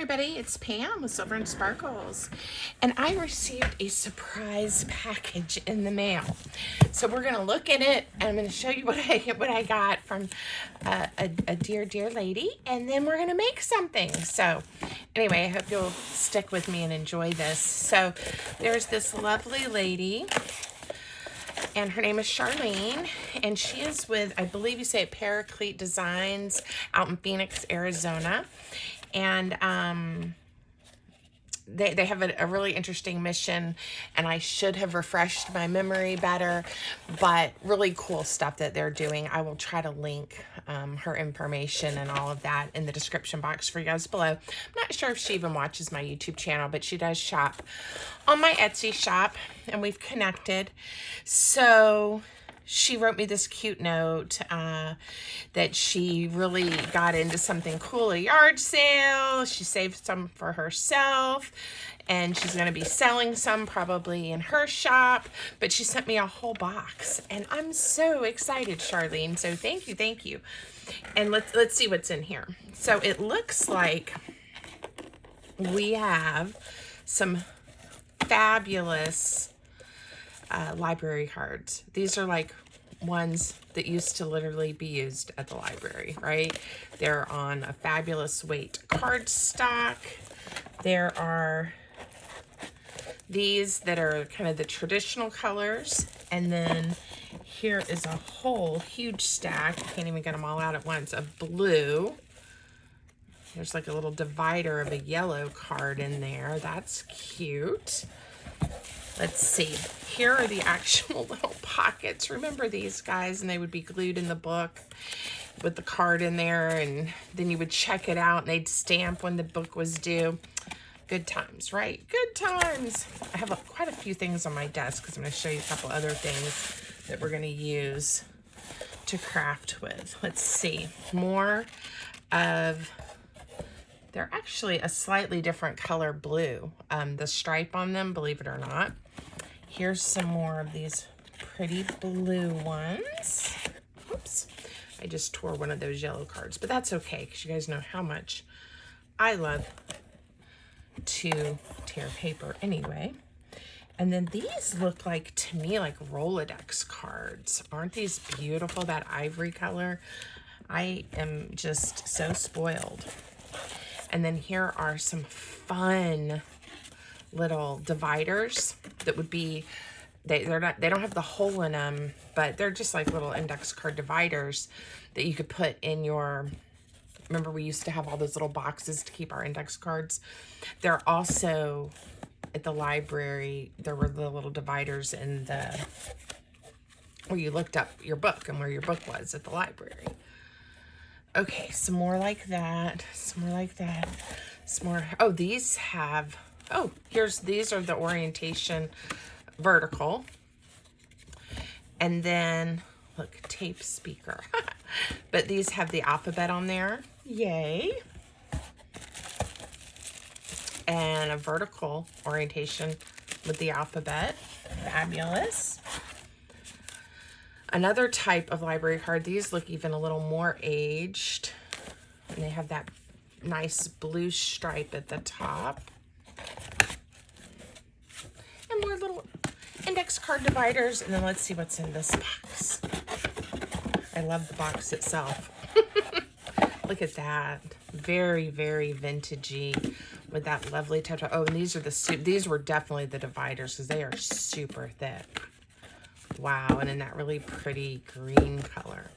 everybody, it's Pam with Silver and Sparkles, and I received a surprise package in the mail. So we're gonna look at it, and I'm gonna show you what I got from a dear lady, and then we're gonna make something. So anyway, I hope you'll stick with me and enjoy this. So there's this lovely lady, and her name is Charlene, and she is with, I believe you say it, Paraclete Designs out in Phoenix, Arizona. And they have a really interesting mission, and I should have refreshed my memory better, but really cool stuff that they're doing. I will try to link her information and all of that in the description box for you guys below. I'm not sure if she even watches my YouTube channel, but she does shop on my Etsy shop, and we've connected. So she wrote me this cute note that she really got into something cool, a yard sale. She saved some for herself, and she's going to be selling some probably in her shop, but she sent me a whole box, and I'm so excited, Charlene. So thank you. And let's see what's in here. So it looks like we have some fabulous library cards. These are like ones that used to literally be used at the library, right? They're on a fabulous weight cardstock. There are these that are kind of the traditional colors, and then here is a whole huge stack, I can't even get them all out at once, of blue. There's like a little divider of a yellow card in there. That's cute. Let's see. Here are the actual little pockets. Remember these, guys? And they would be glued in the book with the card in there, and then you would check it out, and they'd stamp when the book was due. Good times, right? Good times. I have quite a few things on my desk because I'm going to show you a couple other things that we're going to use to craft with. Let's see. More of... They're actually a slightly different color blue. The stripe on them, believe it or not. Here's some more of these pretty blue ones. Oops, I just tore one of those yellow cards, but that's okay because you guys know how much I love to tear paper anyway. And then these look like, to me, like Rolodex cards. Aren't these beautiful, that ivory color? I am just so spoiled. And then here are some fun little dividers that would be, they don't have the hole in them, but they're just like little index card dividers that you could put in your, remember we used to have all those little boxes to keep our index cards. They're also at the library, there were the little dividers in the, where you looked up your book and where your book was at the library. Okay, some more like that, some more like that, some more. Oh, these have, oh, these are the orientation vertical. And then, look, tape speaker. But these have the alphabet on there. Yay. And a vertical orientation with the alphabet. Fabulous. Another type of library card. These look even a little more aged. And they have that nice blue stripe at the top. And more little index card dividers. And then let's see what's in this box. I love the box itself. Look at that. Very, very vintagey with that lovely touch. Oh, and these were definitely the dividers because they are super thick. Wow, and in that really pretty green color.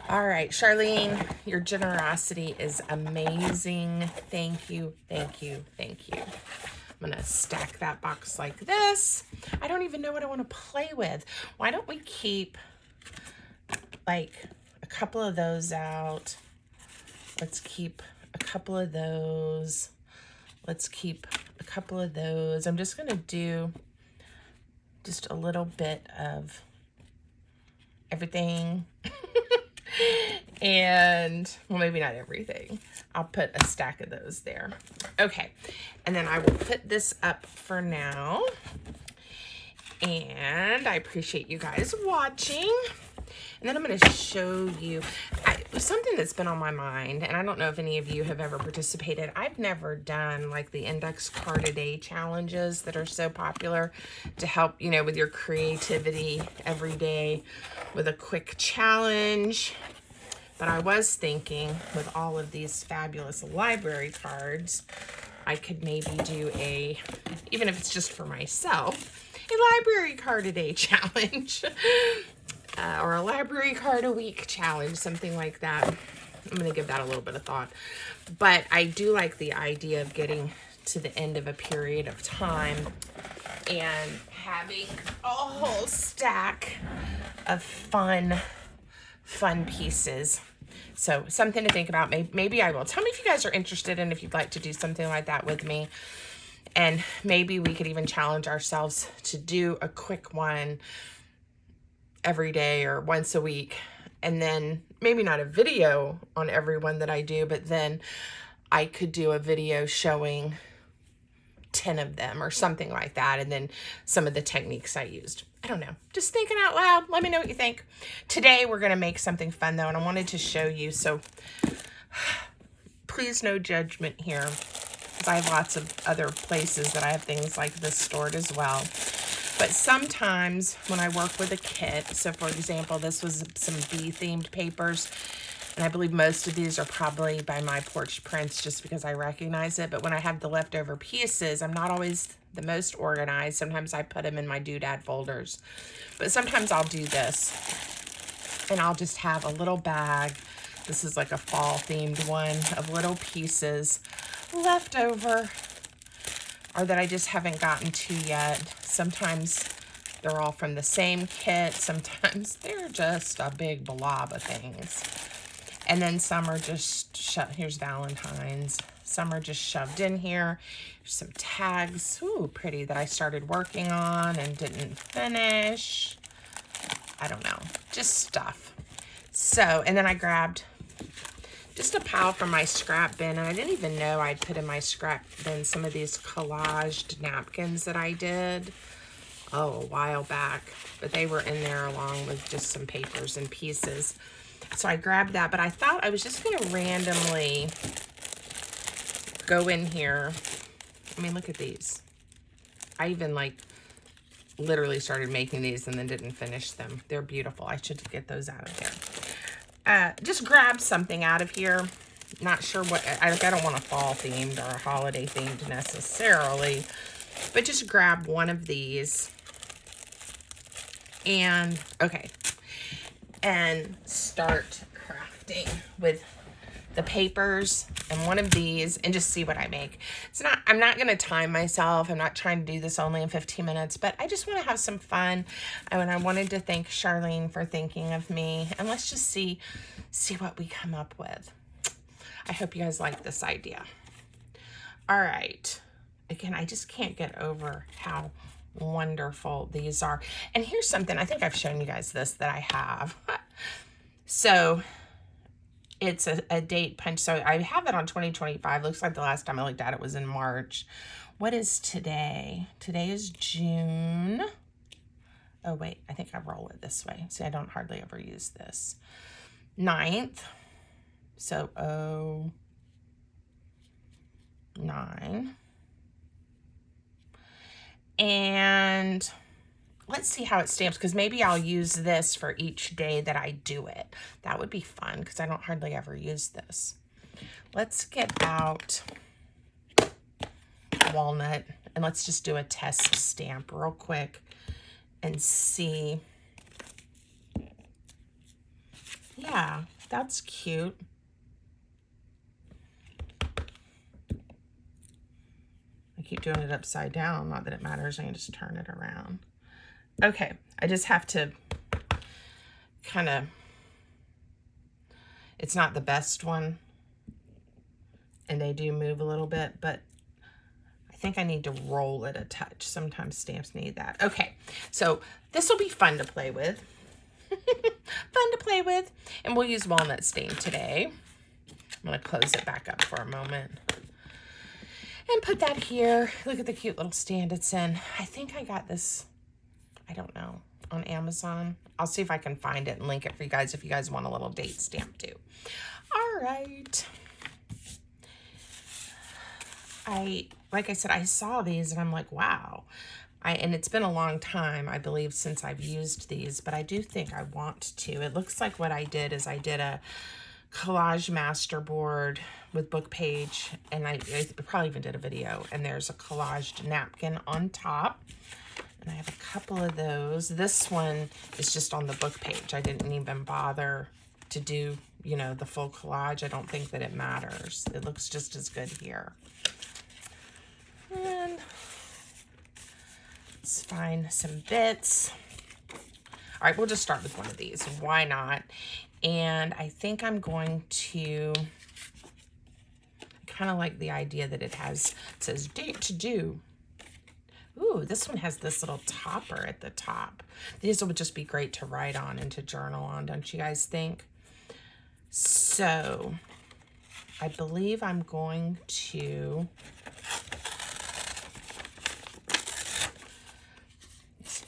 All right, Charlene, your generosity is amazing. Thank you. I'm gonna stack that box like this. I don't even know what I want to play with. Why don't we keep like a couple of those out? Let's keep a couple of those. Let's keep a couple of those. I'm just gonna do just a little bit of everything. And, well, maybe not everything. I'll put a stack of those there. Okay, and then I will put this up for now. And I appreciate you guys watching. And then I'm going to show you, something that's been on my mind, and I don't know if any of you have ever participated. I've never done like the index card a day challenges that are so popular to help, you know, with your creativity every day with a quick challenge. But I was thinking with all of these fabulous library cards, I could maybe do a, even if it's just for myself, a library card a day challenge. Or a library card a week challenge, something like that. I'm going to give that a little bit of thought. But I do like the idea of getting to the end of a period of time and having a whole stack of fun pieces. So something to think about. Maybe I will. Tell me if you guys are interested and if you'd like to do something like that with me. And maybe we could even challenge ourselves to do a quick one every day or once a week, and then maybe not a video on every one that I do, but then I could do a video showing 10 of them or something like that, and then some of the techniques I used. I don't know, just thinking out loud. Let me know what you think. Today we're going to make something fun though, and I wanted to show you, so please no judgment here, because I have lots of other places that I have things like this stored as well. But sometimes when I work with a kit, so for example, this was some bee-themed papers, and I believe most of these are probably by My Porch Prints just because I recognize it. But when I have the leftover pieces, I'm not always the most organized. Sometimes I put them in my doodad folders. But sometimes I'll do this, and I'll just have a little bag. This is like a fall-themed one of little pieces left over, or that I just haven't gotten to yet. Sometimes they're all from the same kit. Sometimes they're just a big blob of things. And then some are just shoved. Here's Valentine's. Some are just shoved in here. There's some tags. Ooh, pretty, that I started working on and didn't finish. I don't know. Just stuff. So, and then I grabbed just a pile from my scrap bin, and I didn't even know I'd put in my scrap bin some of these collaged napkins that I did, a while back, but they were in there along with just some papers and pieces. So I grabbed that, but I thought I was just going to randomly go in here. I mean, look at these. I even like literally started making these and then didn't finish them. They're beautiful. I should get those out of there. Just grab something out of here. Not sure what, I don't want a fall themed or a holiday themed necessarily, but just grab one of these and, okay, and start crafting with the papers and one of these and just see what I make. I'm not going to time myself. I'm not trying to do this only in 15 minutes, but I just want to have some fun. And I wanted to thank Charlene for thinking of me, and let's just see what we come up with. I hope you guys like this idea. All right. Again, I just can't get over how wonderful these are. And here's something, I think I've shown you guys this that I have. So it's a date punch. So I have it on 2025. Looks like the last time I looked at it was in March. What is today? Today is June. Oh, wait. I think I roll it this way. See, I don't hardly ever use this. 9th. So 09. And let's see how it stamps, because maybe I'll use this for each day that I do it. That would be fun, because I don't hardly ever use this. Let's get out walnut, and let's just do a test stamp real quick and see. Yeah, that's cute. I keep doing it upside down. Not that it matters. I can just turn it around. Okay, I just have to kind of, it's not the best one, and they do move a little bit, but I think I need to roll it a touch. Sometimes stamps need that. Okay, so this will be fun to play with. Fun to play with. And we'll use walnut stain today. I'm going to close it back up for a moment and put that here. Look at the cute little stand it's in. I think I got this, I don't know. on Amazon. I'll see if I can find it and link it for you guys if you guys want a little date stamp too. All right. Like I said, I saw these and I'm like, wow. And it's been a long time, I believe, since I've used these, but I do think I want to. It looks like what I did is I did a collage master board with book page, and I probably even did a video, and there's a collaged napkin on top, and I have a couple of those. This one is just on the book page. I didn't even bother to do, you know, the full collage. I don't think that it matters. It looks just as good here. And let's find some bits. All right, we'll just start with one of these. Why not? And I think I'm going to kind of like the idea that it says date to do. Ooh, this one has this little topper at the top. These would just be great to write on and to journal on, don't you guys think? So I believe I'm going to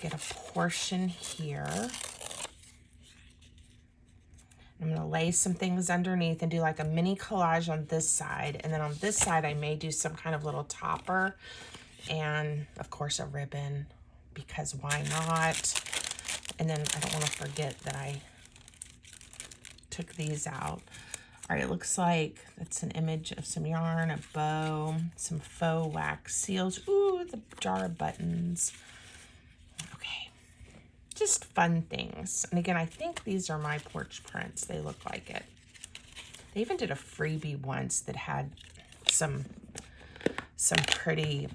get a portion here. I'm going to lay some things underneath and do like a mini collage on this side. And then on this side, I may do some kind of little topper and, of course, a ribbon, because why not? And then I don't want to forget that I took these out. All right, it looks like that's an image of some yarn, a bow, some faux wax seals. Ooh, the jar of buttons. Okay, just fun things. And again, I think these are my porch prints. They look like it. They even did a freebie once that had some pretty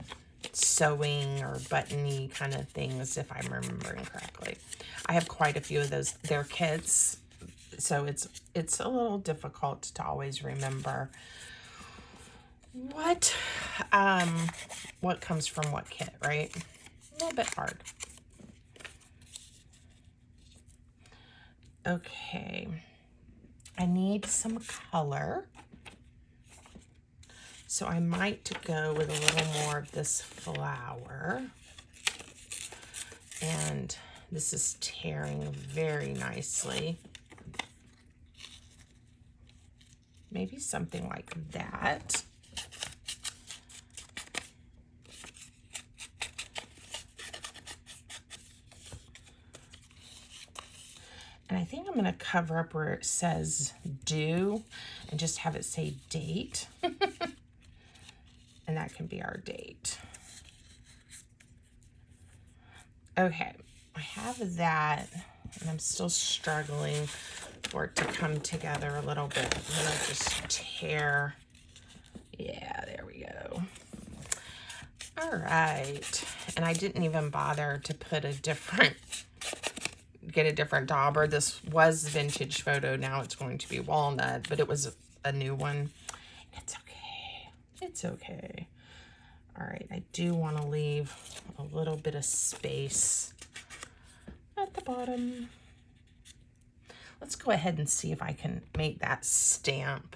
sewing or buttony kind of things, if I'm remembering correctly. I have quite a few of those. They're kits, so it's a little difficult to always remember what comes from what kit, right? A little bit hard. Okay, I need some color. So I might go with a little more of this flower. And this is tearing very nicely. Maybe something like that. And I think I'm going to cover up where it says due and just have it say date. And that can be our date. Okay, I have that, and I'm still struggling for it to come together a little bit. I'm gonna just tear. Yeah, there we go. All right, and I didn't even bother to put get a different dauber. This was vintage photo, now it's going to be walnut, but it was a new one. It's okay. It's okay. All right, I do want to leave a little bit of space at the bottom. Let's go ahead and see if I can make that stamp.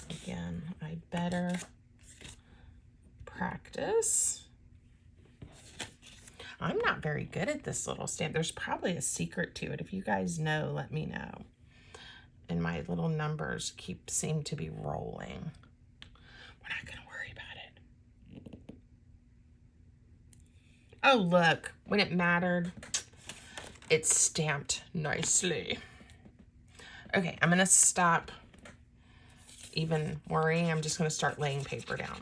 Again, I better practice. I'm not very good at this little stamp. There's probably a secret to it. If you guys know, let me know. And my little numbers seem to be rolling. We're not going to worry about it. Oh, look. When it mattered, it's stamped nicely. Okay, I'm going to stop even worrying. I'm just going to start laying paper down.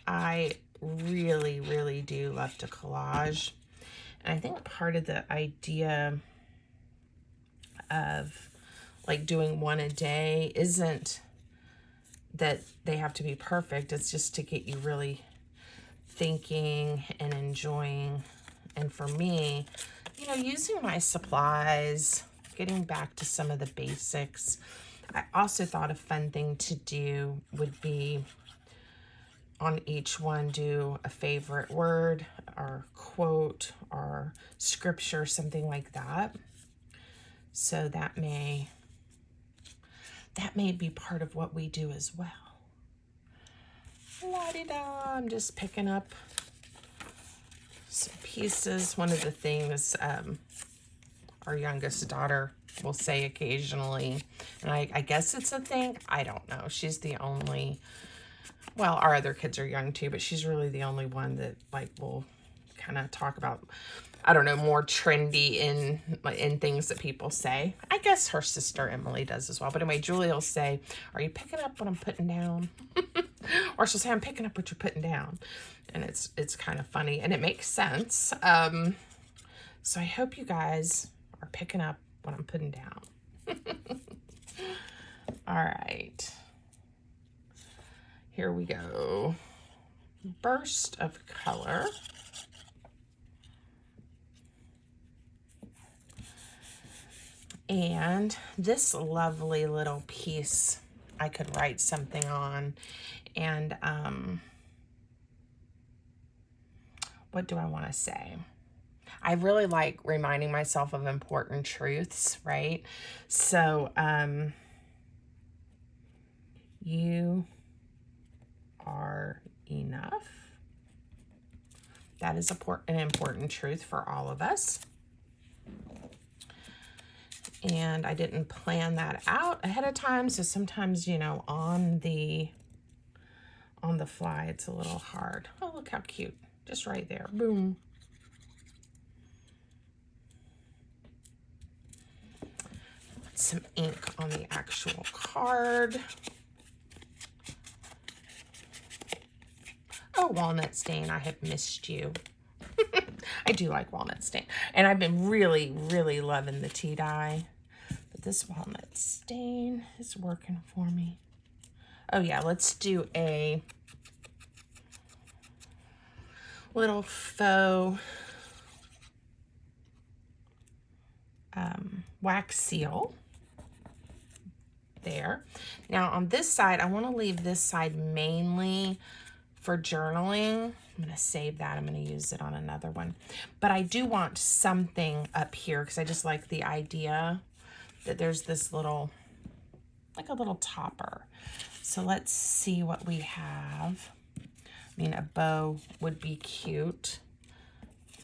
I really, really do love to collage. And I think part of the idea of like doing one a day isn't that they have to be perfect. It's just to get you really thinking and enjoying. And for me, you know, using my supplies, getting back to some of the basics. I also thought a fun thing to do would be on each one do a favorite word or quote or scripture, something like that. So that may be part of what we do as well. La-di-da, I'm just picking up some pieces. One of the things our youngest daughter will say occasionally, and I guess it's a thing, I don't know. She's the only, well, our other kids are young too, but she's really the only one that like will kind of talk about, I don't know, more trendy in things that people say. I guess her sister Emily does as well. But anyway, Julie will say, "Are you picking up what I'm putting down?" Or she'll say, "I'm picking up what you're putting down." And it's kind of funny, and it makes sense. So I hope you guys are picking up what I'm putting down. All right. Here we go. Burst of color. And this lovely little piece I could write something on. And what do I want to say? I really like reminding myself of important truths, right? So, you are enough. That is an important truth for all of us. And I didn't plan that out ahead of time, so sometimes, you know, on the fly, it's a little hard. Oh, look how cute. Just right there. Boom. Put some ink on the actual card. Oh, walnut stain, I have missed you. I do like walnut stain. And I've been really, really loving the tea dye. But this walnut stain is working for me. Oh yeah, let's do a little faux wax seal there. Now on this side, I want to leave this side mainly for journaling. I'm going to save that. I'm going to use it on another one. But I do want something up here because I just like the idea that there's this little, like a little topper. So let's see what we have. I mean, a bow would be cute.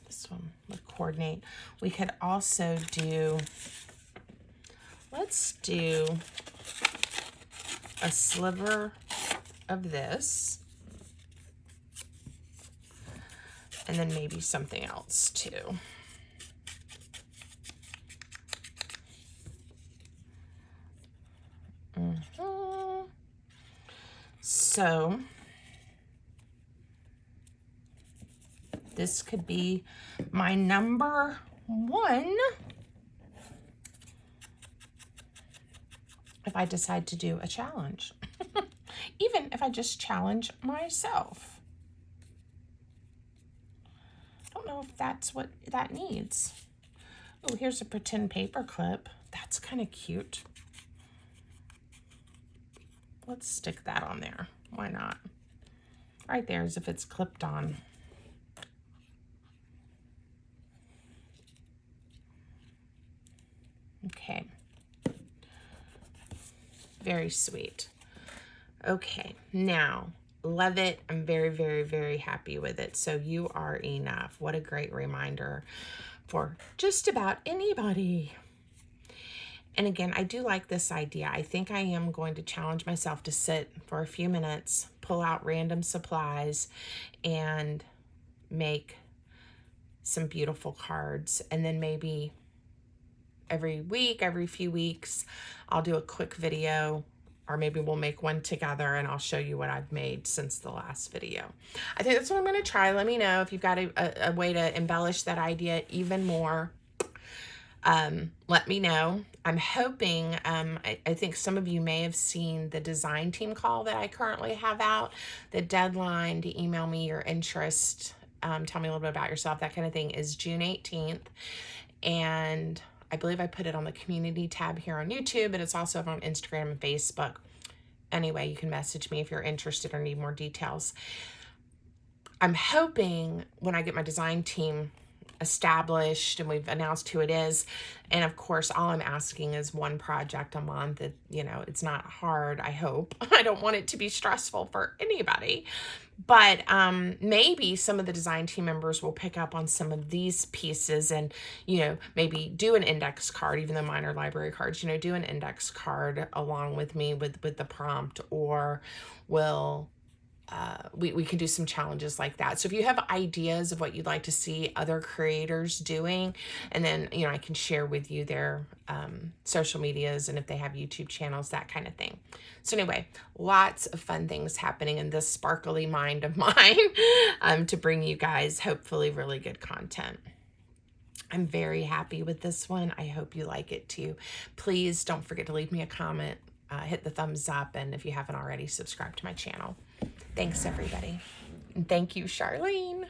This one would coordinate. We could also do, let's do a sliver of this. And then maybe something else too. So this could be my number one if I decide to do a challenge. Even if I just challenge myself. I don't know if that's what that needs. Oh, here's a pretend paper clip. That's kind of cute. Let's stick that on there. Why not? Right there as if it's clipped on. Okay. Very sweet. Okay, now, love it. I'm very, very, very happy with it. So you are enough. What a great reminder for just about anybody. And again, I do like this idea. I think I am going to challenge myself to sit for a few minutes, pull out random supplies, and make some beautiful cards. And then maybe every week, every few weeks, I'll do a quick video, or maybe we'll make one together and I'll show you what I've made since the last video. I think that's what I'm going to try. Let me know if you've got a way to embellish that idea even more. Let me know. I'm hoping, I think some of you may have seen the design team call that I currently have out. The deadline to email me your interest, tell me a little bit about yourself, that kind of thing, is June 18th. And I believe I put it on the community tab here on YouTube, but it's also on Instagram and Facebook. Anyway, you can message me if you're interested or need more details. I'm hoping when I get my design team established and we've announced who it is. And of course, all I'm asking is one project a month. You know, it's not hard, I hope. I don't want it to be stressful for anybody. But maybe some of the design team members will pick up on some of these pieces and, you know, maybe do an index card, even though mine are library cards, you know, do an index card along with me with the prompt, or will we can do some challenges like that. So if you have ideas of what you'd like to see other creators doing, and then, you know, I can share with you their social medias and if they have YouTube channels, that kind of thing. So anyway, lots of fun things happening in this sparkly mind of mine to bring you guys hopefully really good content. I'm very happy with this one. I hope you like it too. Please don't forget to leave me a comment, hit the thumbs up, and if you haven't already, subscribe to my channel. Thanks, everybody. And thank you, Charlene.